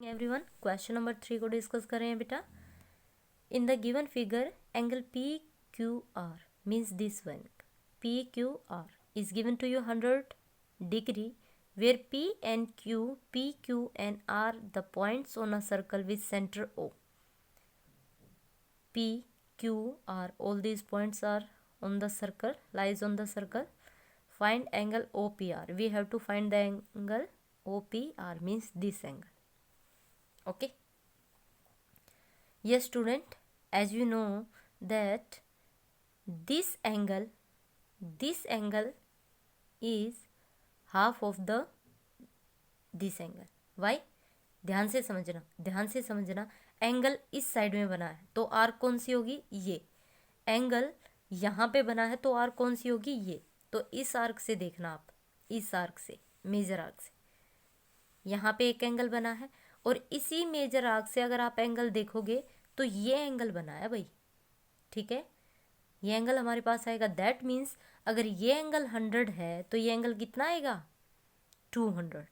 Everyone, question number 3 को discuss कर रहे हैं बेटा। In the given figure angle P Q R means this one P Q R is given to you 100 degree where P Q and R the points on a circle with centre O. P Q R all these points are on the circle, lies on the circle. Find angle OPR. We have to find the angle OPR means this angle. Okay. Yes student, as you know that this angle is half of the this angle. Why? ध्यान से समझना angle इस side में बना है तो are कौन सी होगी, ये। एंगल यहाँ पे बना है तो आर कौन सी होगी, ये। तो इस आर्क से देखना आप, इस आर्क से, मेजर आर्क से यहाँ पे एक एंगल बना है और इसी मेजर आर्क से अगर आप एंगल देखोगे तो ये एंगल बना है भाई, ठीक है। ये एंगल हमारे पास आएगा। दैट मीन्स अगर ये एंगल 100 है तो ये एंगल कितना आएगा, 200।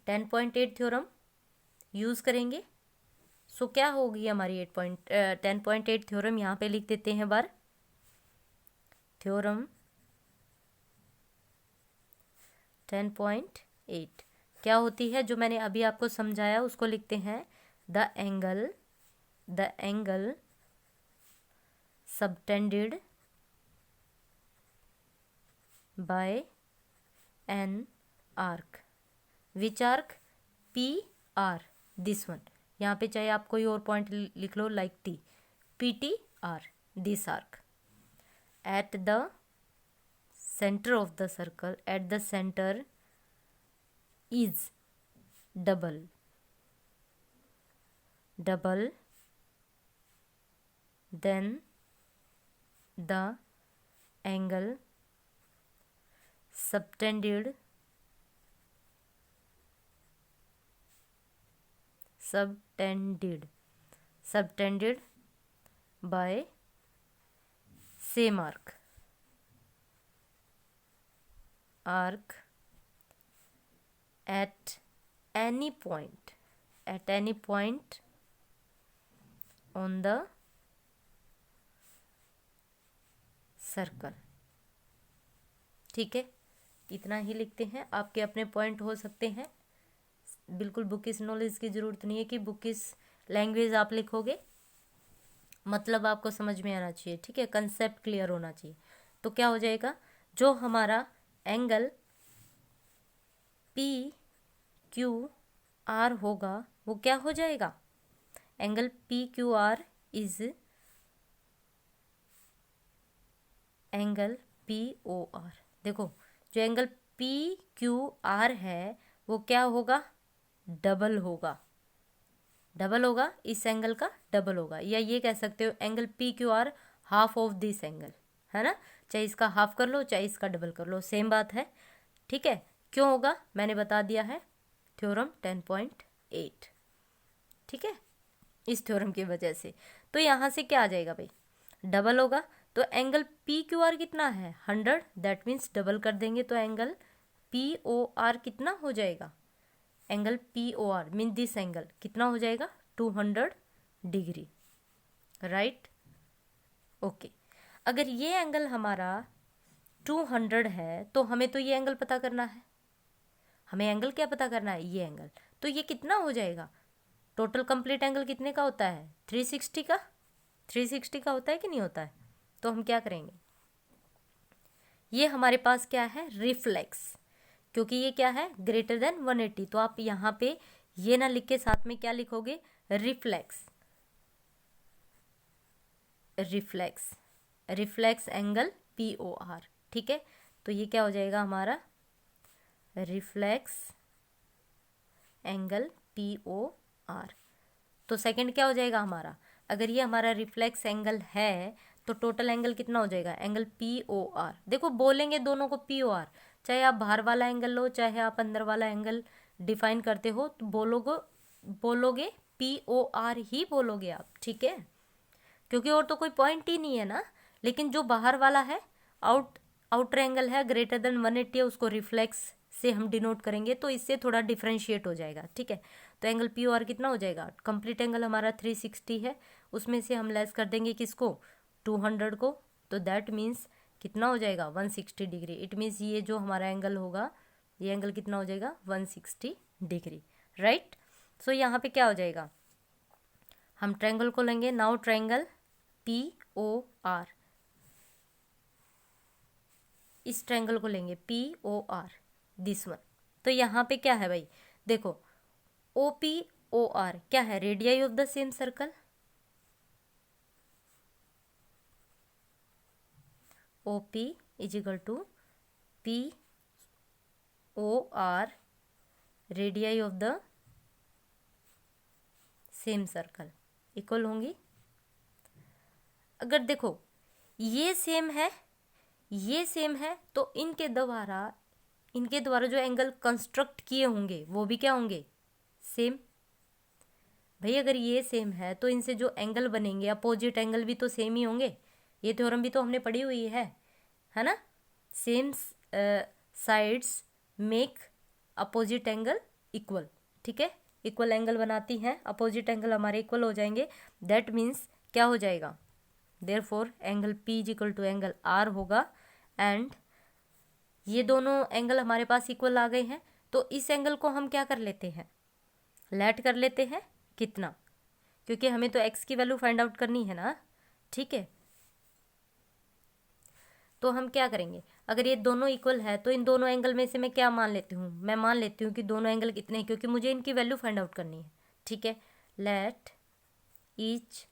10.8 थ्योरम यूज करेंगे। सो क्या होगी हमारी 10.8 थ्योरम, यहाँ पे लिख देते हैं बार। थ्योरम 10.8 क्या होती है, जो मैंने अभी आपको समझाया उसको लिखते हैं। The angle subtended by an arc. Which arc? P R, this one. यहाँ पे चाहे आप कोई और पॉइंट लिख लो like T, P T R, this arc. At the centre of the circle, at the centre is double then the angle subtended by same arc at any point on the circle. ठीक है, इतना ही लिखते हैं। आपके अपने point हो सकते हैं, बिल्कुल बुकिस नॉलेज की जरूरत नहीं है कि बुकिस लैंग्वेज आप लिखोगे। मतलब आपको समझ में आना चाहिए, ठीक है, कंसेप्ट क्लियर होना चाहिए। तो क्या हो जाएगा, जो हमारा एंगल पी क्यू आर होगा वो क्या हो जाएगा, angle P Q R is angle P O R. देखो, जो एंगल पी क्यू आर है वो क्या होगा, डबल होगा, इस एंगल का डबल होगा। या ये कह सकते हो angle P Q are half of this angle, है ना। चाहे इसका हाफ कर लो चाहे इसका डबल कर लो, सेम बात है, ठीक है। क्यों होगा मैंने बता दिया है, थ्योरम 10.8, ठीक है, इस थ्योरम की वजह से। तो यहाँ से क्या आ जाएगा भाई, डबल होगा। तो एंगल पी क्यू आर कितना है, 100। दैट मीन्स डबल कर देंगे तो एंगल पी ओ आर कितना हो जाएगा, angle P O R mean this angle कितना हो जाएगा, 200 डिग्री, राइट। ओके, अगर ये एंगल हमारा 200 है तो हमें तो ये एंगल पता करना है। हमें एंगल क्या पता करना है, ये एंगल। तो ये कितना हो जाएगा, टोटल कंप्लीट एंगल कितने का होता है, 360 का। 360 का होता है कि नहीं होता है। तो हम क्या करेंगे, ये हमारे पास क्या है, रिफ्लेक्स, क्योंकि ये क्या है, ग्रेटर देन 180। तो आप यहाँ पे ये ना लिख के साथ में क्या लिखोगे, reflex angle P O R, ठीक है। तो ये क्या हो जाएगा हमारा, reflex angle P O R. तो सेकंड क्या हो जाएगा हमारा, अगर ये हमारा रिफ्लेक्स एंगल है तो टोटल एंगल कितना हो जाएगा, एंगल पी ओ आर। देखो बोलेंगे दोनों को पी ओ आर, चाहे आप बाहर वाला एंगल लो चाहे आप अंदर वाला एंगल डिफाइन करते हो, तो बोलोगे पी ओ आर ही बोलोगे आप, ठीक है, क्योंकि और तो कोई पॉइंट ही नहीं है ना। लेकिन जो बाहर वाला है, आउटर एंगल है ग्रेटर देन 180 है, उसको रिफ्लेक्स से हम डिनोट करेंगे, तो इससे थोड़ा डिफरेंशिएट हो जाएगा, ठीक है। तो एंगल पी ओ आर कितना हो जाएगा, कंप्लीट एंगल हमारा 360 है, उसमें से हम लेस कर देंगे किसको, 200 को, तो दैट मीन्स कितना हो जाएगा 160 डिग्री। इट मीन्स ये जो हमारा एंगल होगा, ये एंगल कितना हो जाएगा 160 डिग्री, राइट। सो यहाँ पे क्या हो जाएगा, हम ट्रायंगल को लेंगे, now triangle P O R, इस ट्रायंगल को लेंगे P O R, this one. तो यहाँ पे क्या है भाई, देखो ओ पी ओ आर क्या है, radii of the same circle, O P is equal to P O R, radii of the same circle equal होंगी। अगर देखो ये सेम है, ये सेम है, तो इनके द्वारा जो एंगल कंस्ट्रक्ट किए होंगे वो भी क्या होंगे, सेम। भाई अगर ये सेम है तो इनसे जो एंगल बनेंगे, अपोजिट एंगल भी तो सेम ही होंगे, ये थ्योरम भी तो हमने पढ़ी हुई है ना। Same sides make opposite angle equal, ठीक है, इक्वल एंगल बनाती हैं, अपोजिट एंगल हमारे इक्वल हो जाएंगे, दैट मीन्स क्या हो जाएगा, therefore angle P is equal to angle R होगा। एंड ये दोनों एंगल हमारे पास इक्वल आ गए हैं, तो इस एंगल को हम क्या कर लेते हैं, लेट कर लेते हैं, कितना, क्योंकि हमें तो एक्स की वैल्यू फाइंड आउट करनी है ना, ठीक है। तो हम क्या करेंगे, अगर ये दोनों इक्वल है तो इन दोनों एंगल में से मैं क्या मान लेती हूँ, मैं मान लेती हूँ कि दोनों एंगल कितने हैं, क्योंकि मुझे इनकी वैल्यू फाइंड आउट करनी है, ठीक है। Let each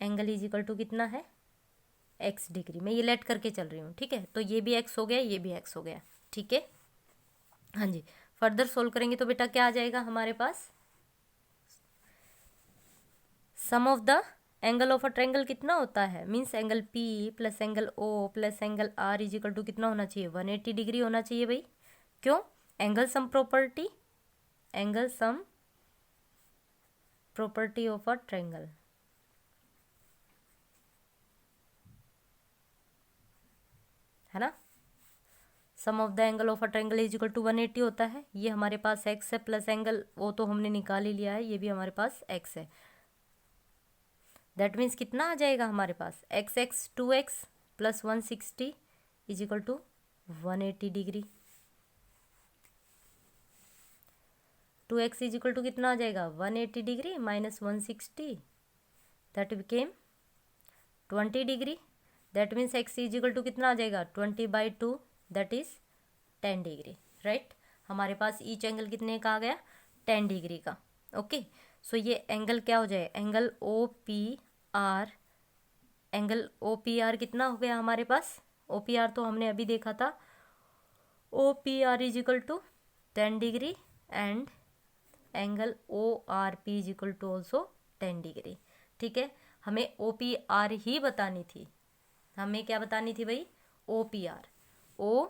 angle is equal to कितना है, एक्स डिग्री, मैं ये लेट करके चल रही हूँ, ठीक है। तो ये भी एक्स हो गया, ये भी एक्स हो गया, ठीक है। हाँ जी, फर्दर सोल्व करेंगे तो बेटा क्या आ जाएगा हमारे पास, sum of the angle of a triangle कितना होता है, means angle P plus angle O plus angle R is equal to कितना होना चाहिए, 180 डिग्री होना चाहिए भाई। क्यों, angle sum property, angle sum property of a triangle, है ना। Sum of the angle of a triangle is equal to 180 होता है, ये हमारे पास एक्स है, प्लस एंगल वो तो हमने निकाल ही लिया है, ये भी हमारे पास एक्स है, दैट मीन्स कितना आ जाएगा हमारे पास, X X 2x plus 160 is equal to 180 degree. 2x is equal to कितना आ जाएगा 180 degree minus 160, that became 20 degree, that means x is equal to कितना आ जाएगा 20/2, दैट इज 10 डिग्री, राइट। हमारे पास ईच एंगल कितने का आ गया, 10 डिग्री का, ओके। सो ये एंगल क्या हो जाए, angle O P R, angle O P R कितना हो गया हमारे पास, ओ पी आर तो हमने अभी देखा था, O P R is equal to 10 degree and angle O R P is equal to also 10 degree, ठीक है। हमें ओ पी आर ही बतानी थी, हमें क्या बतानी थी भाई, O P R, O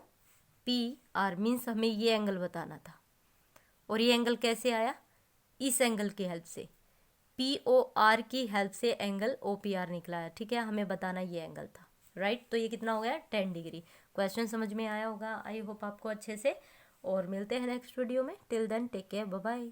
P R means हमें ये एंगल बताना था, और ये एंगल कैसे आया, इस एंगल की हेल्प से, पी ओ आर की हेल्प से एंगल ओ पी आर निकला है, ठीक है, हमें बताना ये एंगल था, राइट। तो ये कितना हो गया 10 डिग्री। क्वेश्चन समझ में आया होगा, आई होप आपको अच्छे से, और मिलते हैं नेक्स्ट वीडियो में, till then take care, bye bye.